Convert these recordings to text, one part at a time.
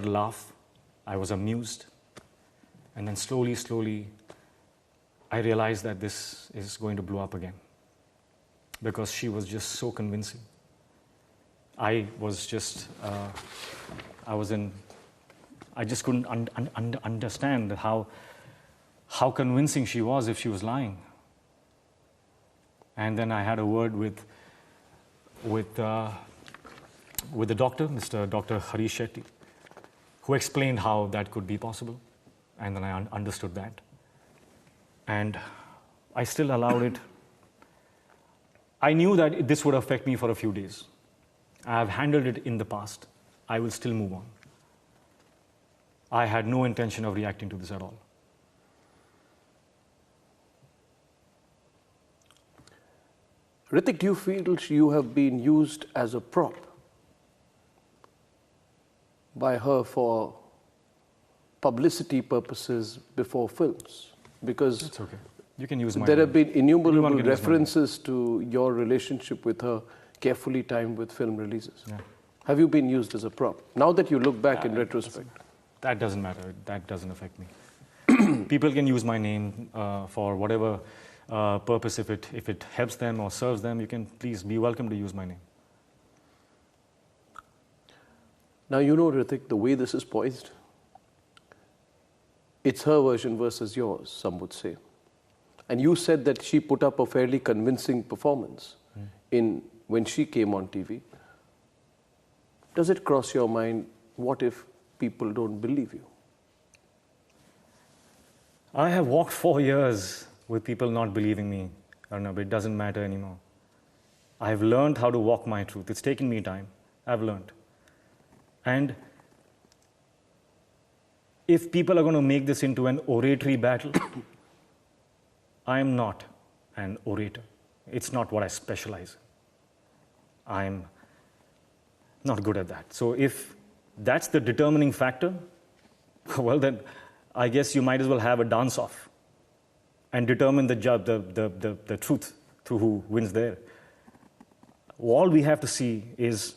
started to laugh. I was amused. And then slowly, I realized that this is going to blow up again. Because she was just so convincing. I just couldn't understand how convincing she was if she was lying. And then I had a word with the doctor, Dr. Hrithik, who explained how that could be possible. And then I understood that. And I still allowed it. I knew that this would affect me for a few days. I have handled it in the past. I will still move on. I had no intention of reacting to this at all. Hrithik, do you feel you have been used as a prop by her for publicity purposes before films? Because it's okay. You can use my there name. have been innumerable references to your relationship with her, carefully timed with film releases. Yeah. Have you been used as a prop? Now that you look back in retrospect. That doesn't matter. That doesn't affect me. People can use my name for whatever purpose. If it helps them or serves them, you can please be welcome to use my name. Now, you know, Hrithik, the way this is poised, it's her version versus yours, some would say. And you said that she put up a fairly convincing performance when she came on TV. Does it cross your mind, what if people don't believe you? I have walked 4 years with people not believing me, Arnab. It doesn't matter anymore. I have learned how to walk my truth. It's taken me time. I've learned. And if people are going to make this into an oratory battle, I am not an orator. It's not what I specialize in. I'm not good at that. So if that's the determining factor, well then, I guess you might as well have a dance-off and determine the truth through who wins there. All we have to see is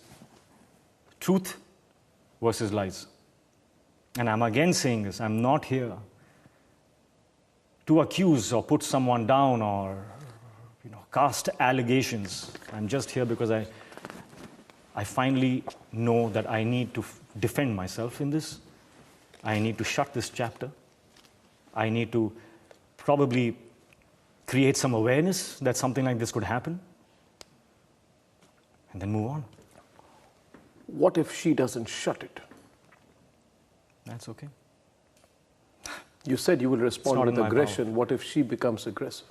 truth versus lies. And I'm again saying this, I'm not here to accuse or put someone down or cast allegations. I'm just here because I finally know that I need to defend myself in this. I need to shut this chapter. I need to probably create some awareness that something like this could happen, and then move on. What if she doesn't shut it? That's okay. You said you will respond with aggression. What if she becomes aggressive?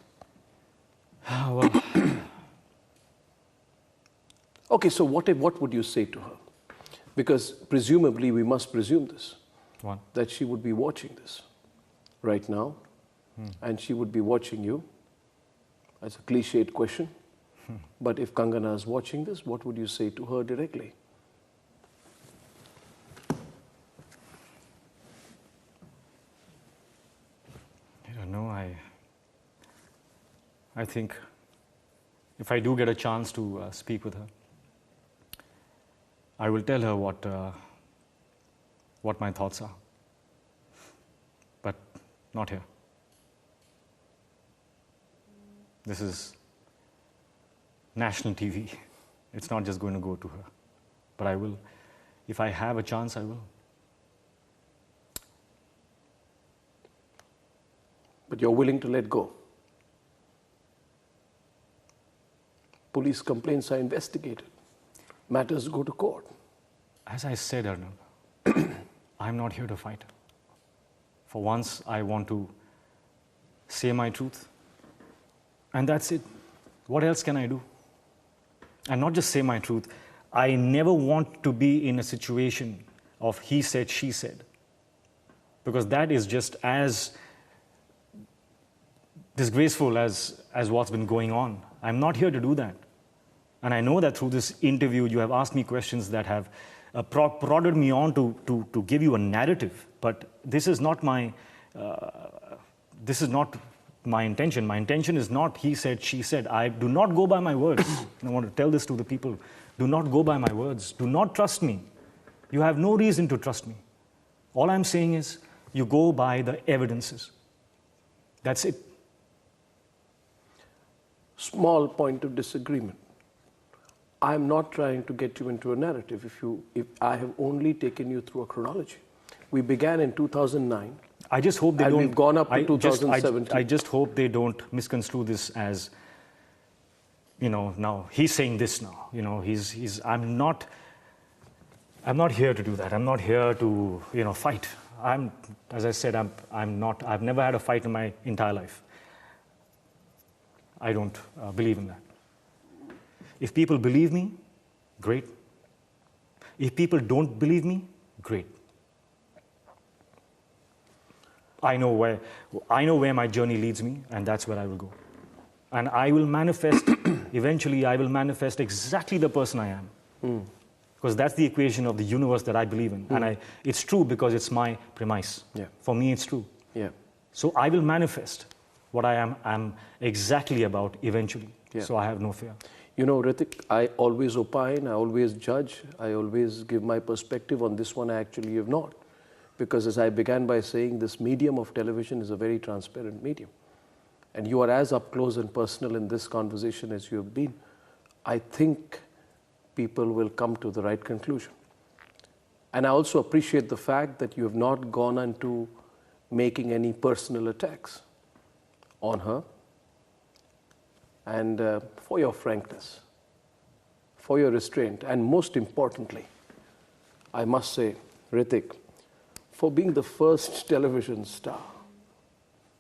Well, okay, so what would you say to her? Because presumably we must presume this. What? That she would be watching this right now, and she would be watching you. That's a cliched question. But if Kangana is watching this, what would you say to her directly? I don't know. I think if I do get a chance to speak with her, I will tell her what my thoughts are. But not here. This is national TV. It's not just going to go to her. But I will, if I have a chance, I will. But you're willing to let go. Police complaints are investigated. Matters go to court. As I said, Arnab, I'm not here to fight. For once, I want to say my truth. And that's it. What else can I do? And not just say my truth. I never want to be in a situation of he said, she said. Because that is just as disgraceful as what's been going on. I'm not here to do that. And I know that through this interview, you have asked me questions that have prodded me on to give you a narrative. But this is not my intention. My intention is not he said, she said. I do not go by my words. I want to tell this to the people. Do not go by my words. Do not trust me. You have no reason to trust me. All I'm saying is you go by the evidences. That's it. Small point of disagreement. I'm not trying to get you into a narrative. If I have only taken you through a chronology. We began in 2009. I just hope they and don't. We've gone up to 2017. I just hope they don't misconstrue this as, now he's saying this now. I'm not here to do that. I'm not here to, fight. As I said, I've never had a fight in my entire life. I don't believe in that. If people believe me, great. If people don't believe me, great. I know where my journey leads me, and that's where I will go. And I will manifest, eventually I will manifest exactly the person I am. Because that's the equation of the universe that I believe in. And it's true because it's my premise. Yeah. For me, it's true. Yeah. So I will manifest what I'm exactly about eventually. Yeah. So I have no fear. Hrithik, I always opine, I always judge, I always give my perspective. On this one, I actually have not. Because as I began by saying, this medium of television is a very transparent medium. And you are as up close and personal in this conversation as you have been. I think people will come to the right conclusion. And I also appreciate the fact that you have not gone into making any personal attacks on her. And for your frankness, for your restraint, and most importantly, I must say, Hrithik, for being the first television star,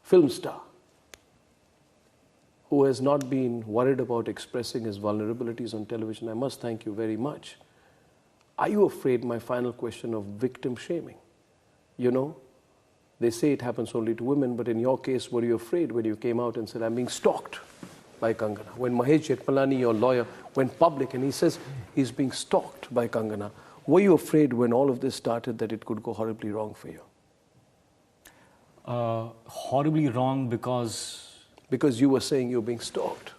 film star, who has not been worried about expressing his vulnerabilities on television, I must thank you very much. Are you afraid, my final question, of victim shaming? They say it happens only to women, but in your case, were you afraid when you came out and said, I'm being stalked by Kangana? When Mahesh Jetmalani, your lawyer, went public and he says he's being stalked by Kangana, were you afraid when all of this started that it could go horribly wrong for you? Horribly wrong because... Because you were saying you're being stalked.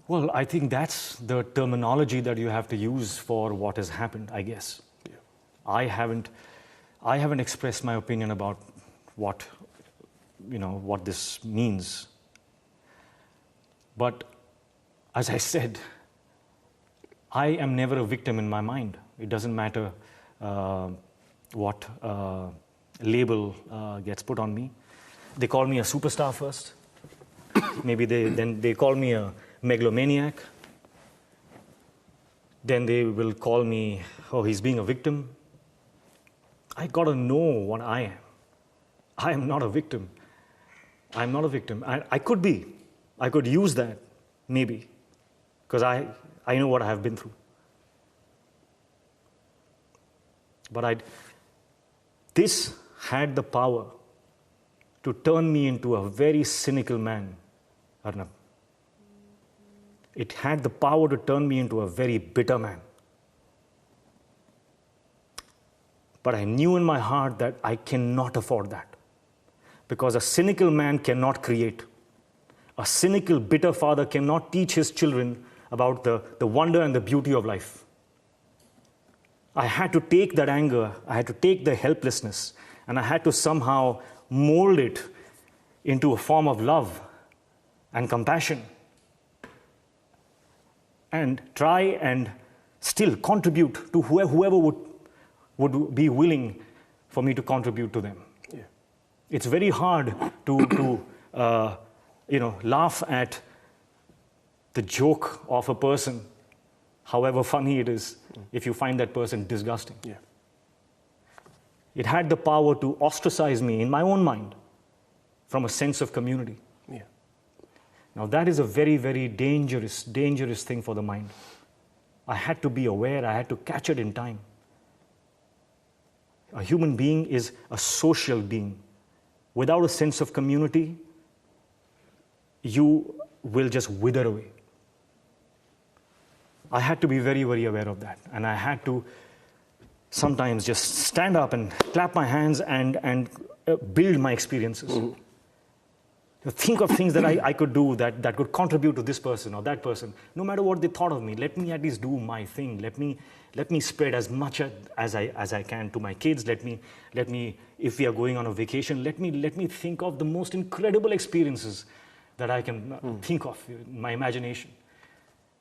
Well, I think that's the terminology that you have to use for what has happened, I guess. Yeah. I haven't expressed my opinion about what this means. But as I said, I am never a victim in my mind. It doesn't matter what label gets put on me. They call me a superstar first. Maybe then they call me a megalomaniac. Then they will call me, he's being a victim. I got to know what I am. I am not a victim. I'm not a victim. I could be. I could use that, maybe, because I know what I have been through. But this had the power to turn me into a very cynical man, Arnab. It had the power to turn me into a very bitter man. But I knew in my heart that I cannot afford that. Because a cynical man cannot create. A cynical, bitter father cannot teach his children about the wonder and the beauty of life. I had to take that anger, I had to take the helplessness, and I had to somehow mold it into a form of love and compassion. And try and still contribute to whoever would be willing for me to contribute to them. Yeah. It's very hard to laugh at the joke of a person, however funny it is, if you find that person disgusting. Yeah. It had the power to ostracize me in my own mind from a sense of community. Yeah. Now that is a very, very dangerous thing for the mind. I had to be aware, I had to catch it in time. A human being is a social being. Without a sense of community, you will just wither away. I had to be very, very aware of that. And I had to sometimes just stand up and clap my hands and build my experiences. Think of things that I could do that could contribute to this person or that person. No matter what they thought of me, let me at least do my thing. Let me spread as much as I can to my kids. Let me, if we are going on a vacation, let me think of the most incredible experiences that I can think of in my imagination.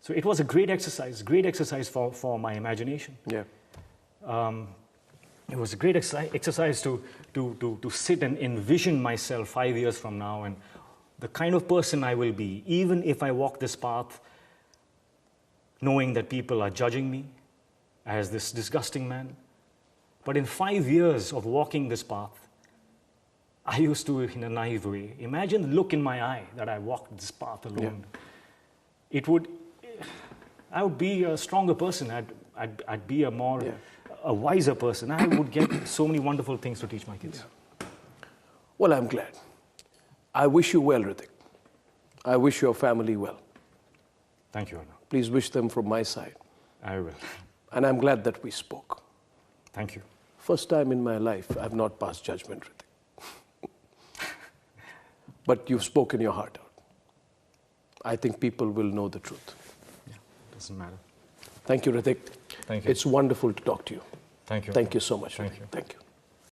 So it was a great exercise for my imagination. Yeah. It was a great exercise to sit and envision myself 5 years from now and the kind of person I will be, even if I walk this path knowing that people are judging me as this disgusting man. But in 5 years of walking this path, I used to, in a naive way, imagine the look in my eye that I walked this path alone. Yeah. I would be a stronger person. I'd be a wiser person. I would get so many wonderful things to teach my kids. Yeah. Well, I'm glad. I wish you well, Hrithik. I wish your family well. Thank you, Arnab. Please wish them from my side. I will. And I'm glad that we spoke. Thank you. First time in my life I've not passed judgment, Hrithik. But you've spoken your heart out. I think people will know the truth. Yeah, doesn't matter. Thank you, Hrithik. Thank you. It's wonderful to talk to you. Thank you. Thank you so much. Thank you. Thank you.